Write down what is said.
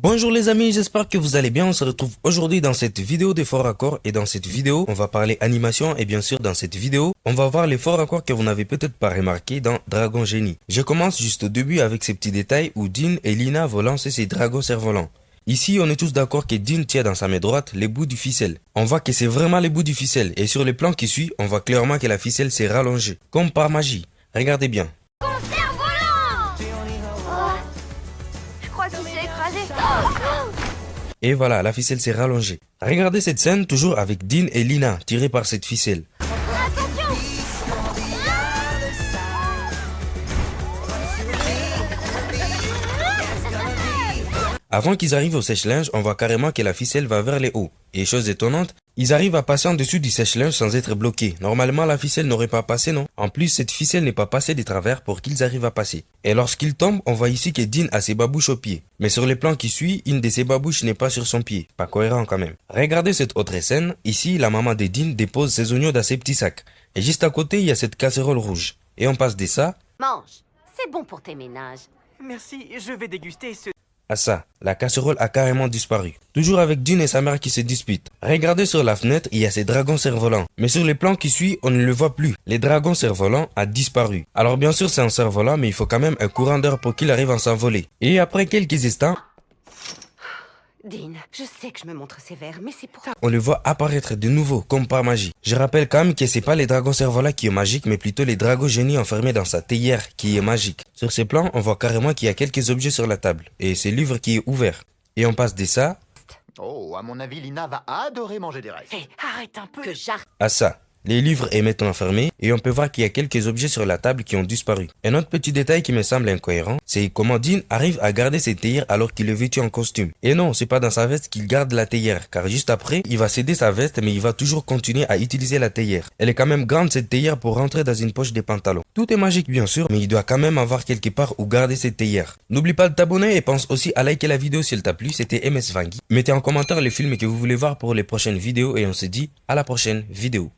Bonjour les amis, j'espère que vous allez bien. On se retrouve aujourd'hui dans cette vidéo des forts raccords et dans cette vidéo, on va parler animation et bien sûr dans cette vidéo, on va voir les forts raccords que vous n'avez peut-être pas remarqué dans Dragon Génie. Je commence juste au début avec ces petits détails où Dean et Lina vont lancer ces dragons cerfs-volants. Ici, on est tous d'accord que Dean tient dans sa main droite les bouts du ficelle. On voit que c'est vraiment les bouts du ficelle et sur le plan qui suit, on voit clairement que la ficelle s'est rallongée, comme par magie. Regardez bien. Je crois qu'il s'est écrasé. Et voilà, la ficelle s'est rallongée. Regardez cette scène toujours avec Dean et Lina tirés par cette ficelle. Avant qu'ils arrivent au sèche-linge, on voit carrément que la ficelle va vers les hauts. Et chose étonnante, ils arrivent à passer en dessous du sèche-linge sans être bloqués. Normalement, la ficelle n'aurait pas passé, non? En plus, cette ficelle n'est pas passée de travers pour qu'ils arrivent à passer. Et lorsqu'ils tombent, on voit ici que Dean a ses babouches au pied. Mais sur le plan qui suit, une de ses babouches n'est pas sur son pied. Pas cohérent quand même. Regardez cette autre scène. Ici, la maman de Dean dépose ses oignons dans ses petits sacs. Et juste à côté, il y a cette casserole rouge. Et on passe de ça Mange, c'est bon pour tes ménages. Merci, je vais déguster ce... à ça. La casserole a carrément disparu. Toujours avec Dean et sa mère qui se disputent. Regardez sur la fenêtre, il y a ces dragons cerfs-volants. Mais sur le plan qui suit, on ne le voit plus. Les dragons cerfs-volants a disparu. Alors bien sûr c'est un cerf-volant, mais il faut quand même un courant d'air pour qu'il arrive à s'envoler. Et après quelques instants, Dean, je sais que je me montre sévère, mais c'est pour... on le voit apparaître de nouveau, comme par magie. Je rappelle quand même que c'est pas les dragons cerfs-volants qui est magique, mais plutôt les dragons génies enfermés dans sa théière qui est magique. Sur ce plan, on voit carrément qu'il y a quelques objets sur la table. Et c'est le livre qui est ouvert. Et on passe de ça Oh, à mon avis, Lina va adorer manger des restes. Hé, arrête un peu. Que j'arrête. à ça. Les livres est maintenant fermés et on peut voir qu'il y a quelques objets sur la table qui ont disparu. Un autre petit détail qui me semble incohérent, c'est comment Dean arrive à garder ses théières alors qu'il est vêtu en costume. Et non, c'est pas dans sa veste qu'il garde la théière, car juste après, il va céder sa veste mais il va toujours continuer à utiliser la théière. Elle est quand même grande cette théière pour rentrer dans une poche des pantalons. Tout est magique bien sûr, mais il doit quand même avoir quelque part où garder cette théière. N'oublie pas de t'abonner et pense aussi à liker la vidéo si elle t'a plu, c'était MS Vangui. Mettez en commentaire les films que vous voulez voir pour les prochaines vidéos et on se dit à la prochaine vidéo.